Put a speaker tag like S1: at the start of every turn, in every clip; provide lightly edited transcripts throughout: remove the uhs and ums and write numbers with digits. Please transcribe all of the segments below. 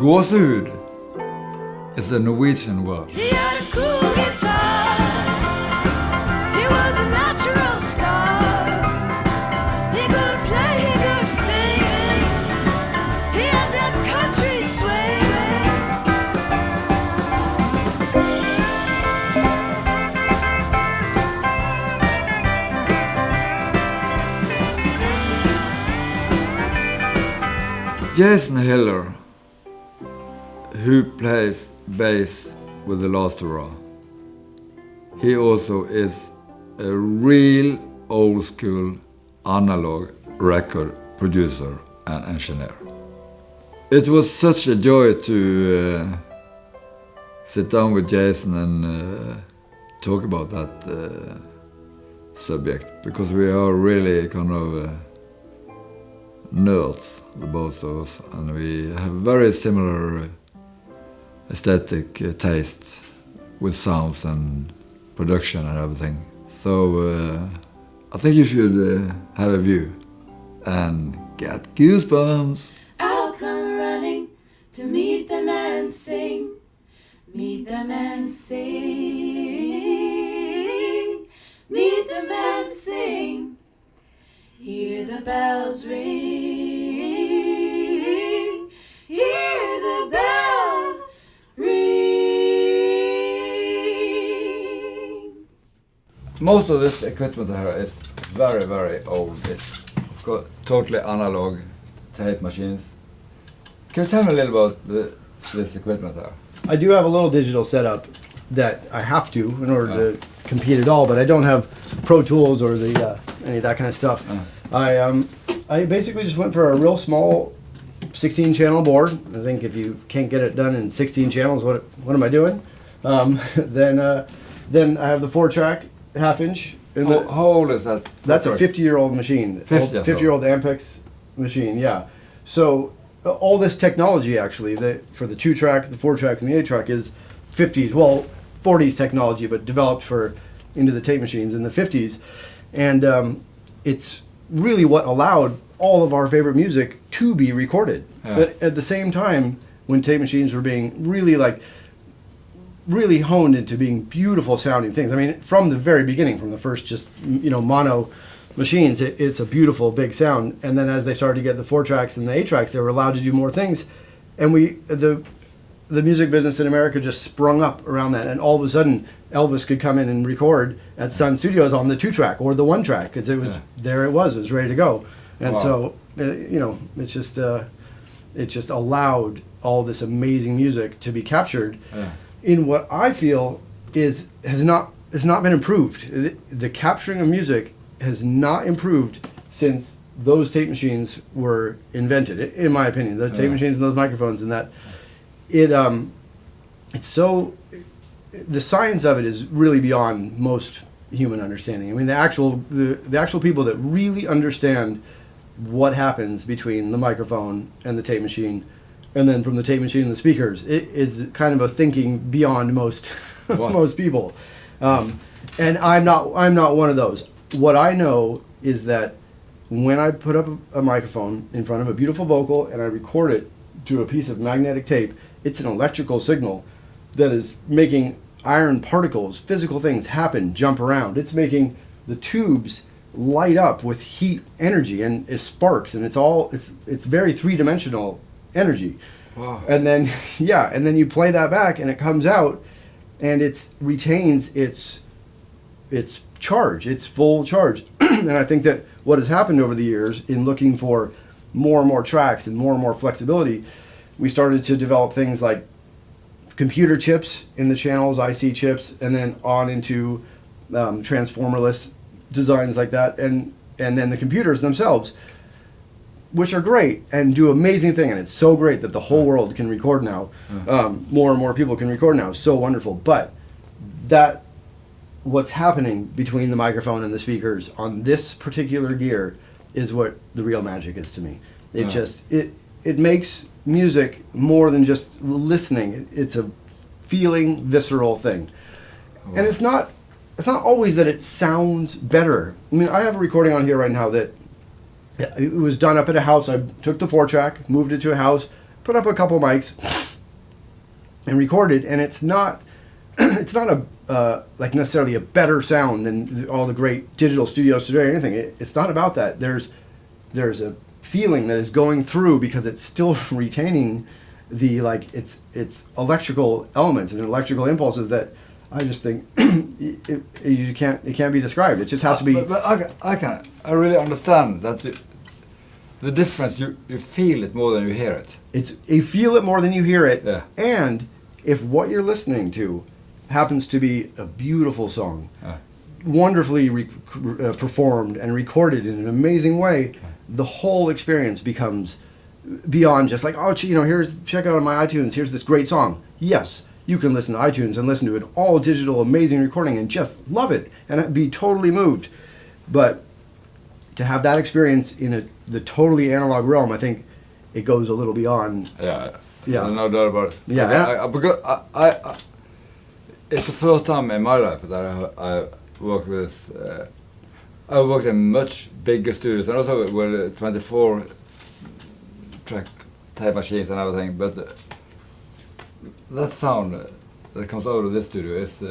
S1: Gåsehud is a Norwegian word.
S2: He had a cool guitar. He was a natural star. He could play, he could sing. He had that country swing.
S1: Jason Hiller, who plays bass with the last hurrah, he also is a real old school analog record producer and engineer. It was such a joy to sit down with Jason and talk about that subject, because we are really kind of nerds, the both of us, and we have very similar aesthetic tastes with sounds and production and everything. So I think you should have a view and get goosebumps.
S2: I'll come running to meet them and sing, meet them and sing, meet them and sing. Hear the bells ring, hear the bells ring.
S1: Most of this equipment here is very, very old. It's got totally analog tape machines. Can you tell me a little about this equipment here?
S3: I do have a little digital setup that I have to in order to compete at all, but I don't have Pro Tools or the any of that kind of stuff. I basically just went for a real small 16 channel board. I think if you can't get it done in 16 channels, what am I doing? Then I have the 4-track half-inch.
S1: How old is that?
S3: That's a 50-year-old machine. 50-year-old Ampex machine, yeah. So all this technology actually, for the 2-track, the 4-track, and the 8-track is 50s, well, 40s technology, but developed into the tape machines in the 50s. And it's really what allowed all of our favorite music to be recorded.
S1: Yeah.
S3: But at the same time, when tape machines were being really honed into being beautiful sounding things. I mean, from the very beginning, from the first just, mono machines, it's a beautiful big sound. And then as they started to get the 4-tracks and the 8-tracks, they were allowed to do more things. And the music business in America just sprung up around that. And all of a sudden, Elvis could come in and record at Sun Studios on the 2-track or the 1-track, because it was there. It was ready to go. And so it just allowed all this amazing music to be captured in what I feel has not been improved. The capturing of music has not improved since those tape machines were invented, in my opinion. The tape machines and those microphones, and that it's so. The science of it is really beyond most human understanding. I mean, the actual people that really understand what happens between the microphone and the tape machine, and then from the tape machine and the speakers, it is kind of a thinking beyond most most people. And I'm not one of those. What I know is that when I put up a microphone in front of a beautiful vocal and I record it to a piece of magnetic tape, it's an electrical signal that is making iron particles, physical things happen, jump around. It's making the tubes light up with heat energy, and it sparks, and it's very 3-dimensional energy.
S1: Wow.
S3: And then you play that back and it comes out and it retains its charge, its full charge. And I think that what has happened over the years in looking for more and more tracks and more flexibility, we started to develop things like computer chips in the channels, IC chips, and then on into transformerless designs like that, and then the computers themselves, which are great and do amazing things. And it's so great that the whole world can record now. More and more people can record now. So wonderful. But what's happening between the microphone and the speakers on this particular gear is what the real magic is to me. It makes music more than just listening. It's a feeling, visceral thing. And it's not always that it sounds better. I mean, I have a recording on here right now that it was done up at a house. I took the 4-track, moved it to a house, put up a couple mics and record it, and it's not it's not a like necessarily a better sound than all the great digital studios today or anything. It's not about that. There's a feeling that is going through because it's still retaining the like its electrical elements and electrical impulses that I just think it can't be described. It just has to be.
S1: But I really understand that the difference. You feel it more than you hear it.
S3: You feel it more than you hear it.
S1: Yeah.
S3: And if what you're listening to happens to be a beautiful song, wonderfully performed and recorded in an amazing way, the whole experience becomes beyond just like, oh, check out on my iTunes, here's this great song. Yes, you can listen to iTunes and listen to an all digital amazing recording and just love it and be totally moved. But to have that experience in the totally analog realm, I think it goes a little beyond.
S1: Yeah, no doubt about it.
S3: Yeah,
S1: because I it's the first time in my life that I worked with. I worked in much bigger studios and also with 24 track type machines and everything. But that sound that comes out of this studio is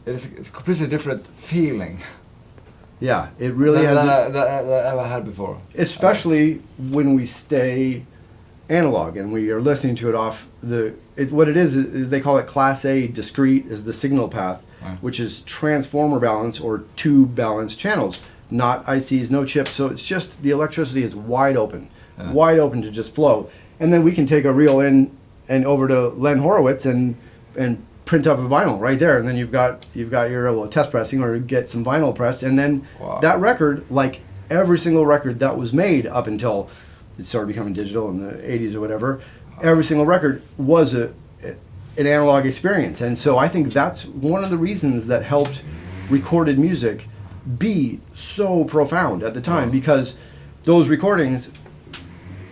S1: it's a completely different feeling.
S3: Yeah, it really has.
S1: That I ever had before.
S3: Especially when we stay analog and we are listening to it off what it is they call it Class A discrete is the signal path, which is transformer balance or tube balance channels, not ICs, no chips. So it's just the electricity is wide open to just flow. And then we can take a reel in and over to Len Horowitz and print up a vinyl right there, and then you've got your test pressing or get some vinyl pressed, and then that record, like every single record that was made up until it started becoming digital in the 80s or whatever, every single record was an analog experience. And so I think that's one of the reasons that helped recorded music be so profound at the time, because those recordings,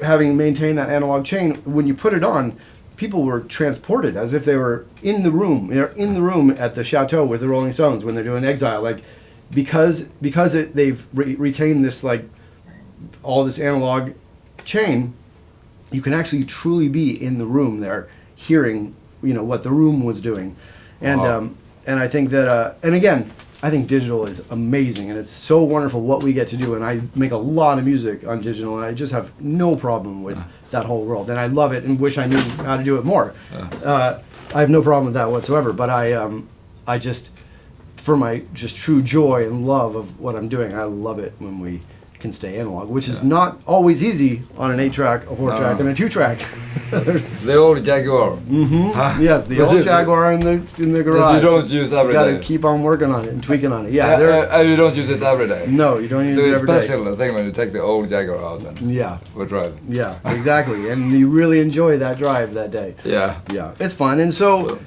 S3: having maintained that analog chain, when you put it on, people were transported as if they were in the room. They're in the room at the chateau with the Rolling Stones when they're doing Exile, like because they've retained this like all this analog chain. You can actually truly be in the room there, hearing what the room was doing, and and I think that and again, I think digital is amazing, and it's so wonderful what we get to do. And I make a lot of music on digital, and I just have no problem with that whole world, and I love it and wish I knew how to do it more. I have no problem with that whatsoever, but I just, for my just true joy and love of what I'm doing, I love it when we can stay analog, which is not always easy on an 8-track, a 4-track, and a 2-track.
S1: The old Jaguar.
S3: Mm-hmm. Yes, the old Jaguar in the garage.
S1: You don't use every
S3: day.
S1: day.
S3: Got to keep on working on it and tweaking on it. Yeah,
S1: and you don't use it every day.
S3: No, you don't use it every day.
S1: So it's special thing when you take the old Jaguar out and we're driving.
S3: Yeah, exactly, and you really enjoy that drive that day.
S1: Yeah,
S3: it's fun, and so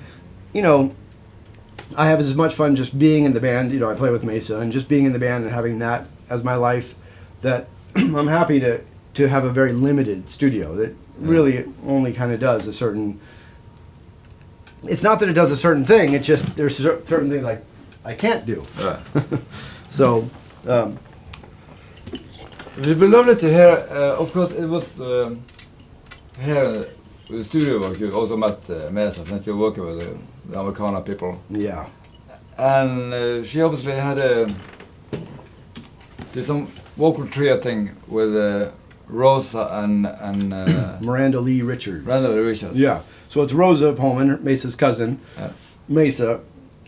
S3: I have as much fun just being in the band. I play with Mesa, and just being in the band and having that as my life. That I'm happy to have a very limited studio that really only kind of does a certain. It's not that it does a certain thing. It's just there's certain things like I can't do. So.
S1: It would be lovely to hear. Of course, it was here with the studio work. You also met Mesa, that you're working with the Americana people.
S3: Yeah.
S1: And she obviously had did some vocal trio thing with Rosa and
S3: Miranda Lee Richards.
S1: Miranda Lee Richards.
S3: Yeah. So it's Rosa Pullman, Mesa's cousin, Mesa,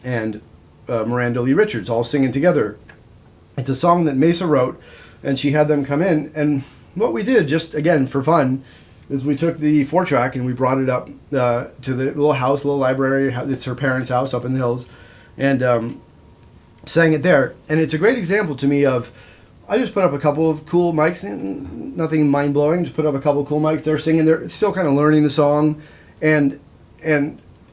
S3: and Miranda Lee Richards all singing together. It's a song that Mesa wrote, and she had them come in. And what we did, just again for fun, is we took the 4-track and we brought it up to the little house, little library. It's her parents' house up in the hills, and sang it there. And it's a great example to me of. I just put up a couple of cool mics, nothing mind-blowing, just put up a couple of cool mics. They're singing, they're still kind of learning the song, and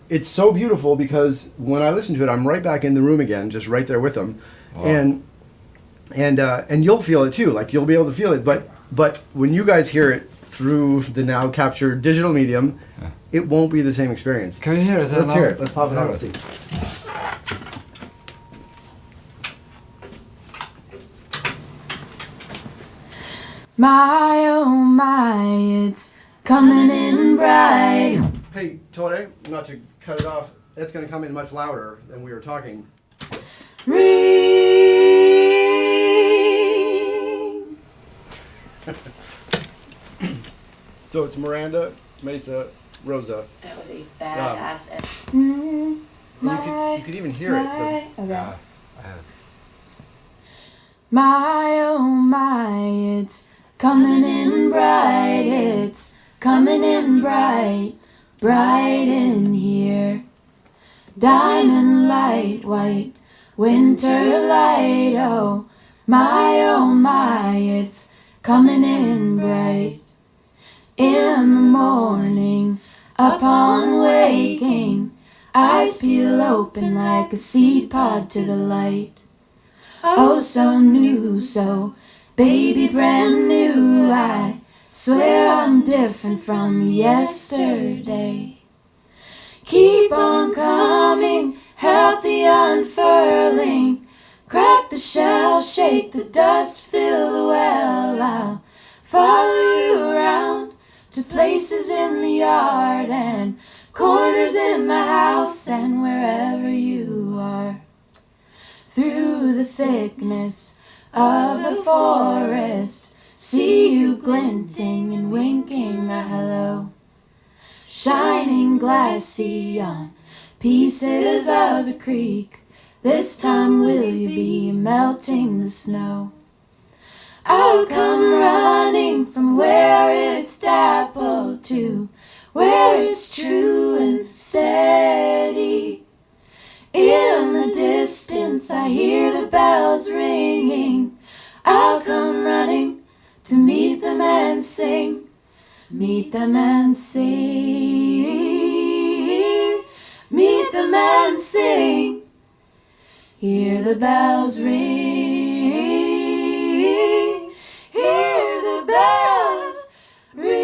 S3: it's so beautiful because when I listen to it, I'm right back in the room again, just right there with them. Wow. And you'll feel it too, like you'll be able to feel it, but when you guys hear it through the now captured digital medium, it won't be the same experience.
S1: Can you hear it?
S3: Let's hear it. Let's pop it on and see.
S2: My, oh my, coming in bright.
S3: Hey, Tore, not to cut it off, it's going to come in much louder than we were talking.
S2: Ring.
S3: So it's Miranda, Mesa, Rosa.
S2: That was a badass.
S3: And you could even hear it.
S2: Okay. My oh my, it's coming in bright, it's coming in bright, bright in here. Diamond light, white, winter light, oh my, it's coming in bright. In the morning, upon waking, eyes peel open like a seed pod to the light. Oh, so new, so baby brand new. I swear I'm different from yesterday. Keep on coming, help the unfurling. Crack the shell, shake the dust, fill the well. I'll follow you around to places in the yard and corners in the house and wherever you are. Through the thickness of the forest, see you glinting and winking a hello. Shining glassy on pieces of the creek, this time will you be melting the snow? I'll come running from where it's dappled to where it's true and steady. In the distance I hear the bells ringing. I'll come running to meet them and sing. Meet them and sing. Meet them and sing. Hear the bells ring. Hear the bells ring.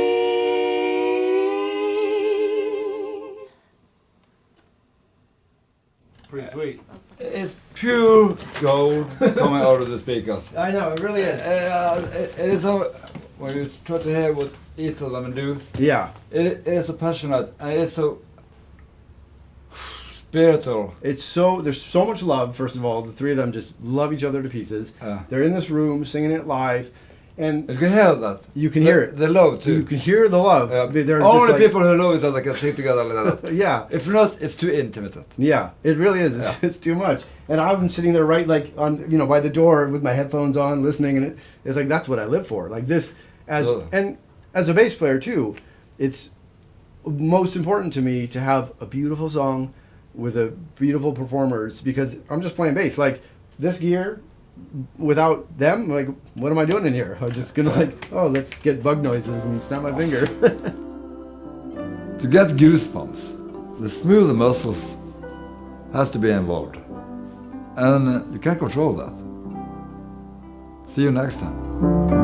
S3: Pretty sweet.
S1: It's pure gold coming out of the speakers.
S3: I know, it really is.
S1: It is so, when you try to hear what each of them do,
S3: Yeah.
S1: it is so passionate and it is so spiritual.
S3: It's so, there's so much love, first of all. The three of them just love each other to pieces. They're in this room singing it live. And
S1: You can hear that.
S3: you can hear it.
S1: The love too.
S3: You can hear the love. They're just
S1: Only
S3: like-
S1: people who love each other can sing together like that.
S3: Yeah.
S1: If not, it's too intimate.
S3: Yeah, it really is. It's too much. And I'm sitting there right like on by the door with my headphones on, listening, and it's like that's what I live for. Like this and as a bass player too, it's most important to me to have a beautiful song with a beautiful performers because I'm just playing bass. Like this gear, without them, like what am I doing in here? I'm just gonna let's get bug noises and snap my finger.
S1: To get goosebumps, the smooth muscles has to be involved. And you can't control that. See you next time.